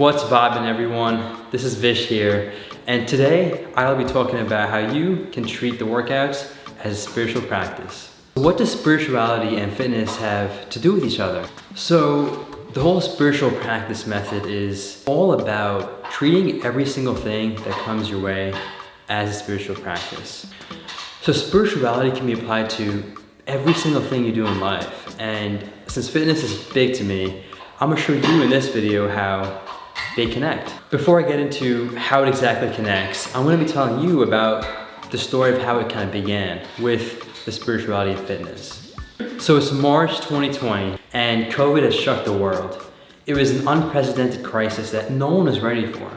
What's vibin', everyone? This is Vish here, and today I'll be talking about how you can treat the workouts as a spiritual practice. What does spirituality and fitness have to do with each other? So the whole spiritual practice method is all about treating every single thing that comes your way as a spiritual practice. So spirituality can be applied to every single thing you do in life, and since fitness is big to me, I'm gonna show you in this video how they connect. Before I get into how it exactly connects, I'm gonna be telling you about the story of how it kind of began with the spirituality of fitness. So it's March 2020 and COVID has shook the world. It was an unprecedented crisis that no one was ready for.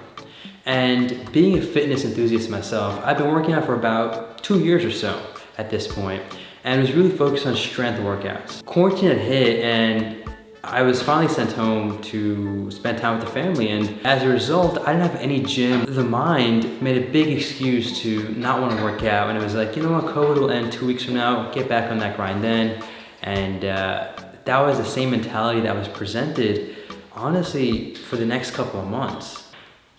And being a fitness enthusiast myself, I've been working out for about 2 years or so at this point, and was really focused on strength workouts. Quarantine had hit and I was finally sent home to spend time with the family, and as a result, I didn't have any gym. The mind made a big excuse to not want to work out, and it was like, you know what, COVID will end 2 weeks from now, get back on that grind then. And that was the same mentality that was presented, honestly, for the next couple of months.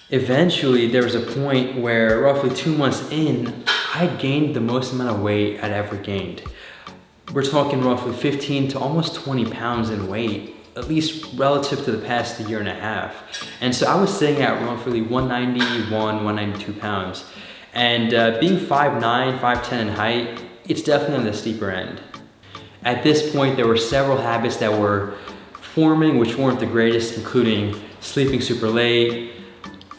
Eventually, there was a point where roughly 2 months in, I'd gained the most amount of weight I'd ever gained. We're talking roughly 15 to almost 20 pounds in weight, at least relative to the past year and a half. And so I was sitting at roughly 191, 192 pounds. And being 5'9", 5'10" in height, it's definitely on the steeper end. At this point, there were several habits that were forming which weren't the greatest, including sleeping super late,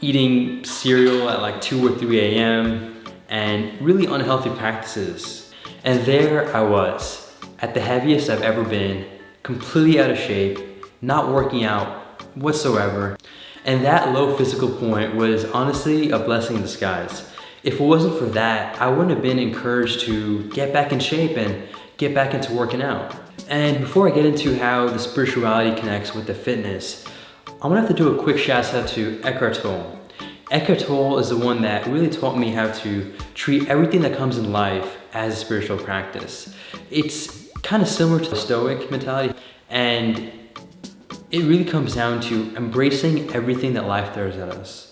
eating cereal at like 2 or 3 a.m., and really unhealthy practices. And there I was, at the heaviest I've ever been, completely out of shape, not working out whatsoever. And that low physical point was honestly a blessing in disguise. If it wasn't for that, I wouldn't have been encouraged to get back in shape and get back into working out. And before I get into how the spirituality connects with the fitness, I'm gonna have to do a quick shout out to Eckhart Tolle. Eckhart Tolle is the one that really taught me how to treat everything that comes in life as a spiritual practice. It's kind of similar to the Stoic mentality, and it really comes down to embracing everything that life throws at us.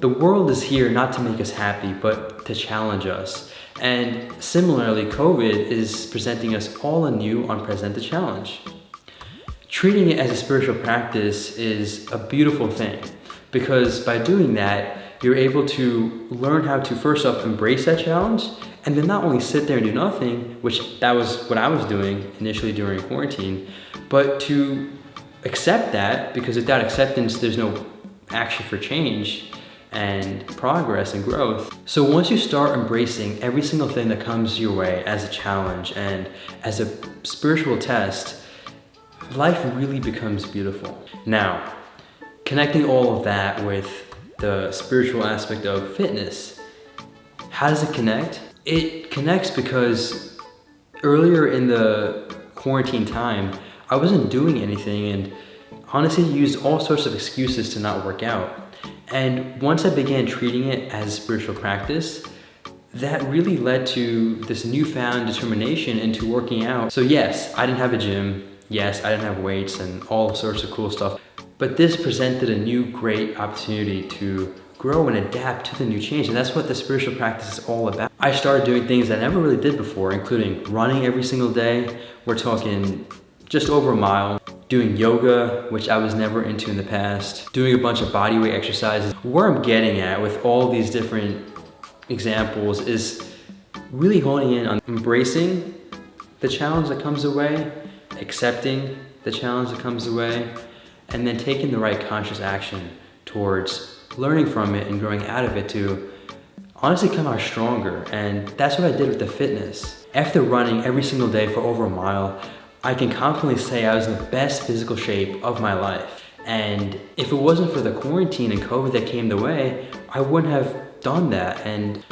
The world is here not to make us happy, but to challenge us. And similarly, COVID is presenting us all a new, unprecedented challenge. Treating it as a spiritual practice is a beautiful thing, because by doing that, you're able to learn how to first off embrace that challenge, and then not only sit there and do nothing, which that was what I was doing initially during quarantine, but to accept that, because without acceptance, there's no action for change and progress and growth. So once you start embracing every single thing that comes your way as a challenge and as a spiritual test, life really becomes beautiful. Now, connecting all of that with the spiritual aspect of fitness, how does it connect? It connects because earlier in the quarantine time, I wasn't doing anything and honestly used all sorts of excuses to not work out. And once I began treating it as a spiritual practice, that really led to this newfound determination into working out. So yes, I didn't have a gym. Yes, I didn't have weights and all sorts of cool stuff. But this presented a new great opportunity to grow and adapt to the new change, and that's what the spiritual practice is all about. I started doing things I never really did before, including running every single day. We're talking just over a mile. Doing yoga, which I was never into in the past. Doing a bunch of bodyweight exercises. Where I'm getting at with all these different examples is really honing in on embracing the challenge that comes away, accepting the challenge that comes away, and then taking the right conscious action towards learning from it and growing out of it to honestly come out stronger. And that's what I did with the fitness. After running every single day for over a mile, I can confidently say I was in the best physical shape of my life. And if it wasn't for the quarantine and COVID that came the way, I wouldn't have done that and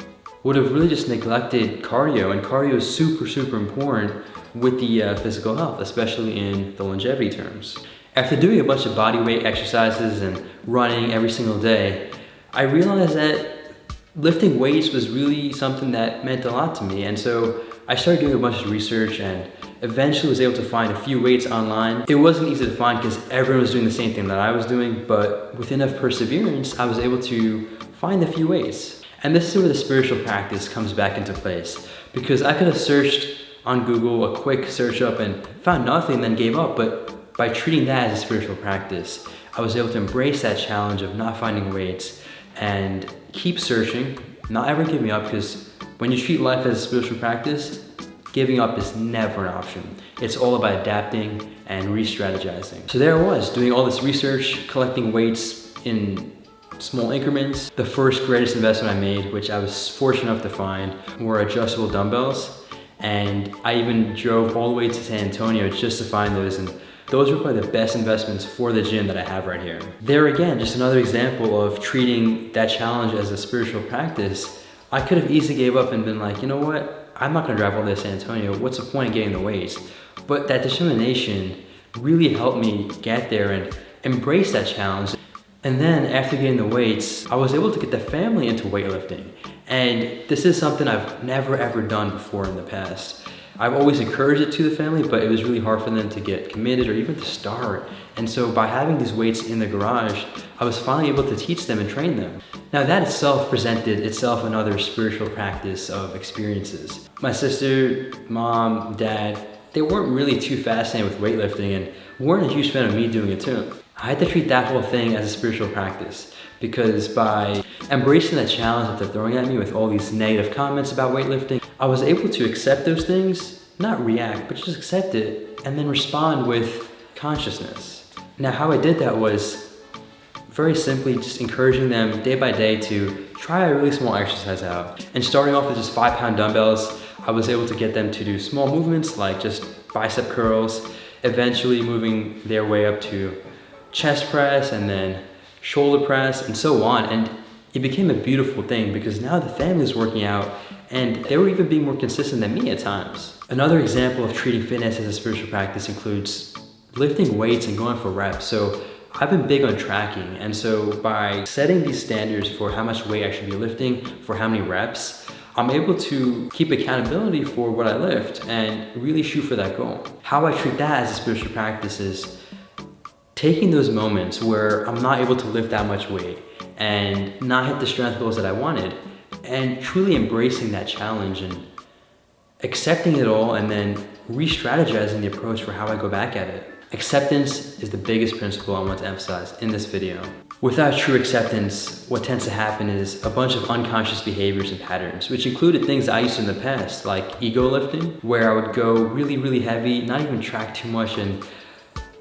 would have really just neglected cardio. And cardio is super, super important with the physical health, especially in the longevity terms. After doing a bunch of bodyweight exercises and running every single day, I realized that lifting weights was really something that meant a lot to me. And so I started doing a bunch of research and eventually was able to find a few weights online. It wasn't easy to find because everyone was doing the same thing that I was doing, but with enough perseverance, I was able to find a few weights. And this is where the spiritual practice comes back into place, because I could have searched on Google, a quick search up, and found nothing and then gave up, but by treating that as a spiritual practice, I was able to embrace that challenge of not finding weights and keep searching, not ever giving up, because when you treat life as a spiritual practice, giving up is never an option. It's all about adapting and re-strategizing. So there I was, doing all this research, collecting weights in small increments. The first greatest investment I made, which I was fortunate enough to find, were adjustable dumbbells. And I even drove all the way to San Antonio just to find those. And those were probably the best investments for the gym that I have right here. There again, just another example of treating that challenge as a spiritual practice. I could have easily gave up and been like, you know what? I'm not gonna drive all the way to San Antonio. What's the point of getting the weights? But that determination really helped me get there and embrace that challenge. And then after getting the weights, I was able to get the family into weightlifting. And this is something I've never ever done before in the past. I've always encouraged it to the family, but it was really hard for them to get committed or even to start. And so by having these weights in the garage, I was finally able to teach them and train them. Now that itself presented itself another spiritual practice of experiences. My sister, mom, dad, they weren't really too fascinated with weightlifting and weren't a huge fan of me doing it too. I had to treat that whole thing as a spiritual practice, because by embracing the challenge that they're throwing at me with all these negative comments about weightlifting, I was able to accept those things, not react, but just accept it and then respond with consciousness. Now how I did that was very simply just encouraging them day by day to try a really small exercise out. And starting off with just 5-pound dumbbells, I was able to get them to do small movements like just bicep curls, eventually moving their way up to chest press and then shoulder press and so on. And it became a beautiful thing because now the family's working out and they were even being more consistent than me at times. Another example of treating fitness as a spiritual practice includes lifting weights and going for reps. So I've been big on tracking, and so by setting these standards for how much weight I should be lifting, for how many reps, I'm able to keep accountability for what I lift and really shoot for that goal. How I treat that as a spiritual practice is taking those moments where I'm not able to lift that much weight and not hit the strength goals that I wanted, and truly embracing that challenge and accepting it all and then re-strategizing the approach for how I go back at it. Acceptance is the biggest principle I want to emphasize in this video. Without true acceptance, what tends to happen is a bunch of unconscious behaviors and patterns, which included things I used to in the past, like ego lifting, where I would go really, really heavy, not even track too much, and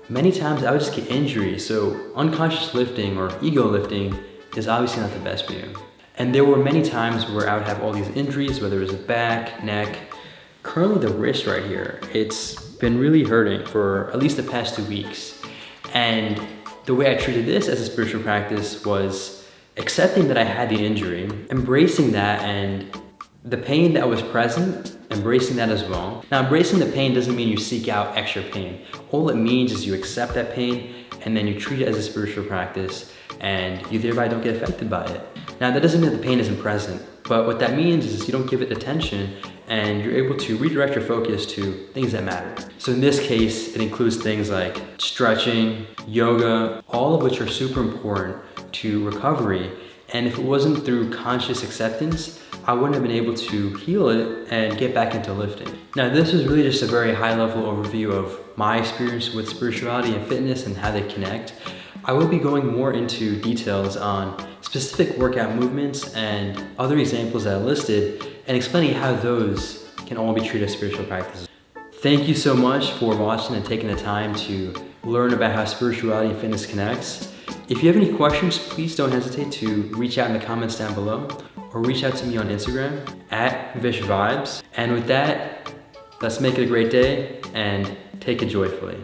many times I would just get injuries. So unconscious lifting or ego lifting is obviously not the best for you. And there were many times where I would have all these injuries, whether it was the back, neck, currently the wrist right here. It's been really hurting for at least the past 2 weeks. And the way I treated this as a spiritual practice was accepting that I had the injury, embracing that and the pain that was present, embracing that as well. Now, embracing the pain doesn't mean you seek out extra pain. All it means is you accept that pain and then you treat it as a spiritual practice and you thereby don't get affected by it. Now, that doesn't mean the pain isn't present, but what that means is you don't give it attention and you're able to redirect your focus to things that matter. So in this case, it includes things like stretching, yoga, all of which are super important to recovery. And if it wasn't through conscious acceptance, I wouldn't have been able to heal it and get back into lifting. Now, this is really just a very high-level overview of my experience with spirituality and fitness and how they connect. I will be going more into details on specific workout movements and other examples that I listed and explaining how those can all be treated as spiritual practices. Thank you so much for watching and taking the time to learn about how spirituality and fitness connects. If you have any questions, please don't hesitate to reach out in the comments down below or reach out to me on Instagram at VishVibez. And with that, let's make it a great day and take it joyfully.